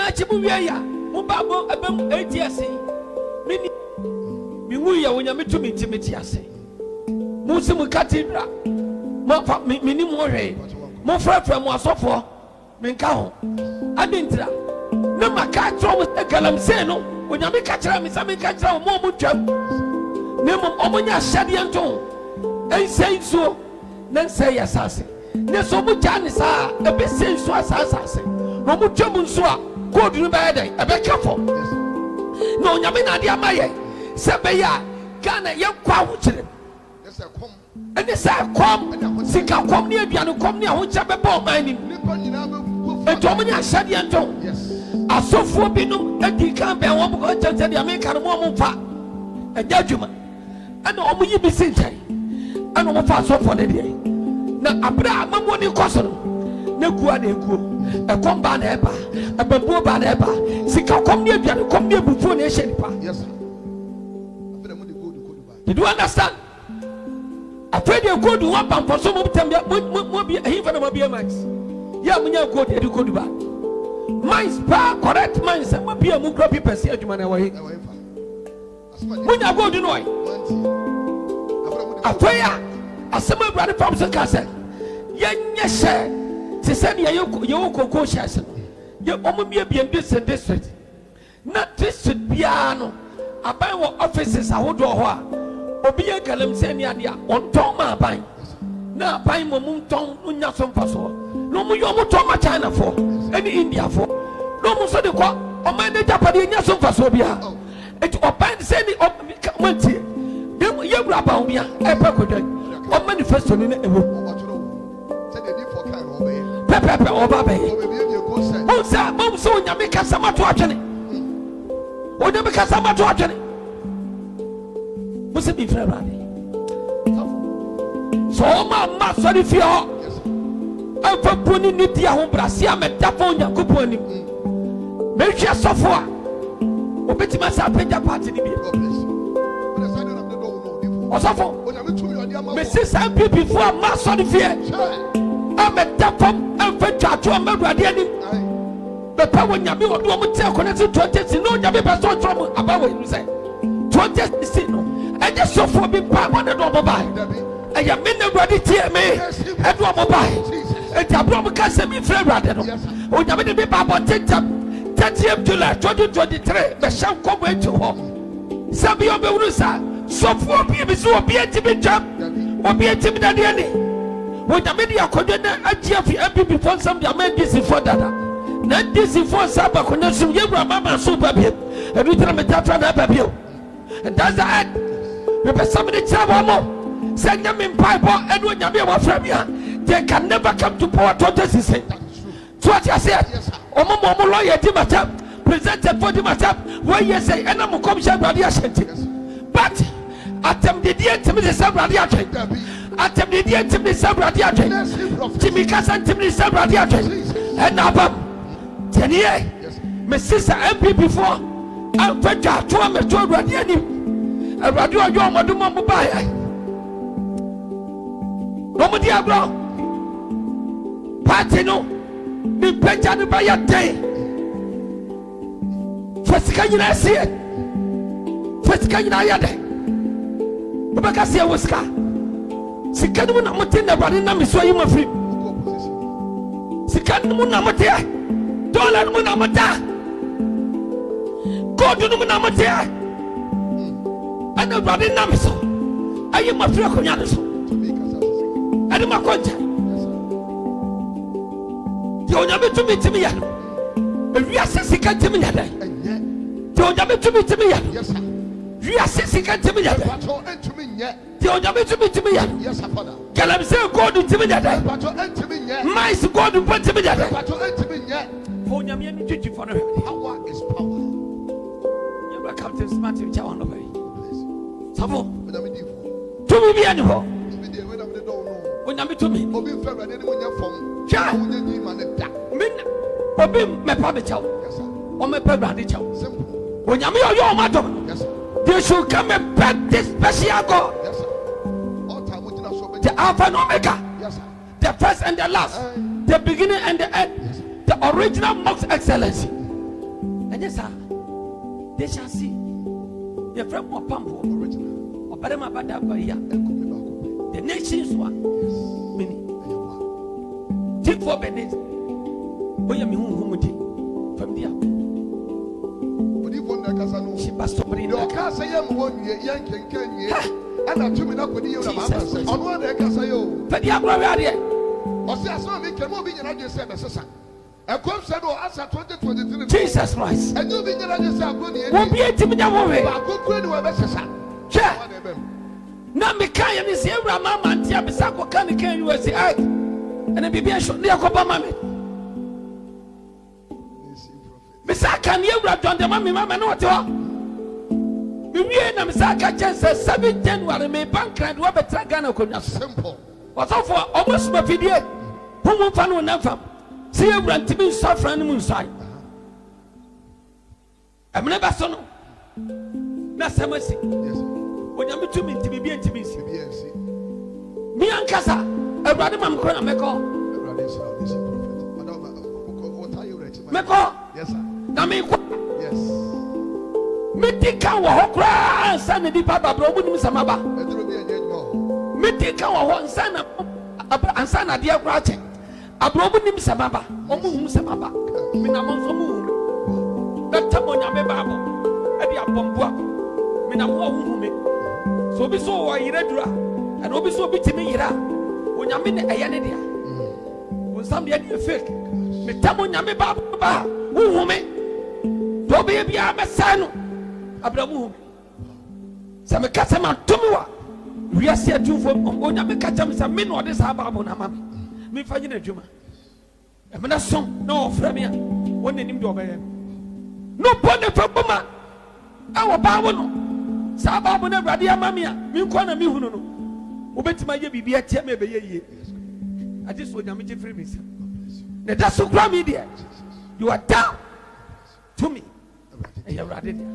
na chibuya ya mubabo abam 8 years mini miwuya wonyame to mintimiti ase musi mu cathedral ma mini mo hwe mo frafra mo asofo menka ho adintra na maka tro mo galamse no wonyame ka kira me sa me ka kira mo mo twam na mo omonya hyade nton ensei so na nsei asase na so mo jani sa ebe sei so asase no mo twam nso a code no ba dey ebe kafo no onyame na dia maye sebeya Ghana yakwa ho kire ene sa kom sika kom ne aduane kom ne ho kye beba omani eto omonya hyade nton asofo binu edi kan be won ko chance dia me kan mo fa adjuma ana omo yi bi sintai ana mo fa asofo ne dia na abra amamo ni koso na kuwa na ekuo ekom ba na eba ababuo ba na eba sika kom ne aduane kom ne bufuo na ehye nipa. Yes sir. Did you understand? Afraid you go to one pump for some of them. Maybe a heaven of a max. Yeah, when you go to the good back. Minds, correct minds, and maybe a more grumpy person. When you go to know, a prayer, a summer brother from the castle. Yes, sir. To send your cocoa shares. You almost be a district. Not district piano. About what offices I would draw. Obiya galam seni adia on ton ma ban na ban mo mun ton unya so mpaso no mu yo mu ton ma China for any India for no mu so de kwa o man de Japan nya so mpaso bia et o ban seni o mantie dem ye bra Bawumia e pa kodai o manifesto ni na ewo se de ni for kan o be pepe o ba be o sa mo so nya me kasa ma to atwene o de me kasa ma to atwene Must be fair, so my sorry for you. I'm for putting it here home, Brasia, met Taponia, Kuponi. Make sure so far. Obey myself in your party. Or so far, Mrs. NPP for my sorry fear. I'm a Tapom and for Chacho and Radiani. The power Yami or Domotel connected to a test. No, Yami Pastor trouble about what you say. 2016. I just saw for being part one and all mobile. I am in the ready to me and one mobile. And the problem can send me free rather. Oh, you have to be about 30th July 2023. The shall come way to home. Some of the Rusa, so for people who be a timid jump or be a timid at the end. When the media couldn't achieve the before some of men this is for that. Not this is for Sabbath connection. You were Mamma Super Bill. And we tell me that Bill. And that's the end. If somebody travel more, send them in pipe and when you are from here, they can never come to power to this. So what you said, Omo lawyer Dimata presented for Dimata, where you say, and I'm a commission radiation. But at them the dear to me the sub radiation. At them the dear to me sub radiation. Timmy Cassan to me sub radiation. And now, 10 years, my sister MP before, I'm better to me to radiation. A radio yo madu mo buy no mo dia bro party no ni peja ni buy a day fasika nyina sie fasika nyina ya day obaka sie woska sika ni mo na mo tin na bari na mi so yi mo free sika ni mo na mo te dollar ni mo na mo ta gold ni mo na mo te I know brother Namiso. I am a friend of Yaniso. I am a contact. You are never to meet me. But we are sick at me. You are never to meet me. We are sick at me. You are never to meet me. Yes, Father. Can I say God to me? My God to put me. For Yamian to for power is power. You are Captain Smart in Chawan. Savo, to me be anyhow. When I'm to me, Obi my father child, or my brother child. When I'm your mother, they should come and back this special God. The Alpha and Omega, the first and the last, the beginning and the end, the original most excellency. Anyesa, they shall see. Your friend Opambour original. Obarema Badabaya. The nations one. Many. Take for Benet. Boya mi humudi. From the she passed over in the casa. Young yank and I took me up with you. On one day, Casayo. But the Abraria. Or say, I saw me come over in the said, Assassin. A concert or answer 2023. Jesus Christ. And you be the other won't be a timid woman. I could create a message. Now, Mikayan is here, Mamma, and Tiabisako can you as the eye. And a baby should near Cobama. Misaka near John the Mammy, Mamma, not to. We are Misaka just 7 January, may bank and Robert Tragano could not simple. What's all for almost my video? Who will find one of them? See you run to be suffering on the moonside. I'm never so. That's a mercy. When I'm to me to be intimacy. Me and Casa, a brother, I'm going to make all. Meko, yes, sir. Na me yes. Me tika wo hokra san di papa bro bu nim samaba. Me tika wo ho san na de akra che. Abro bu nim samaba. Omu hum samaba. Me na mo so mu. Beta mo nya me babo. E di abombo ako. Me na mo hu me. So bi so wo yire dura. And obi so bi timi yira. Wo nya me ne eye ne dia. Wo sam de e fake. Me tamo nyame baba wo me do be bia me sanu abramu se me kasa ma tomiwa wiase adwufo onya me kacha me se me no de sa baba na mama me fa nyina adwuma e me na som na ofra me a woni nim de obeye no bone fa boma awo bawo no sa baba na awrade amame a me nko na me hunu no obetima ye bibia tie me be ye yie ati so nyame je free me se. That's so grand media. You are down to me. And you're right in there.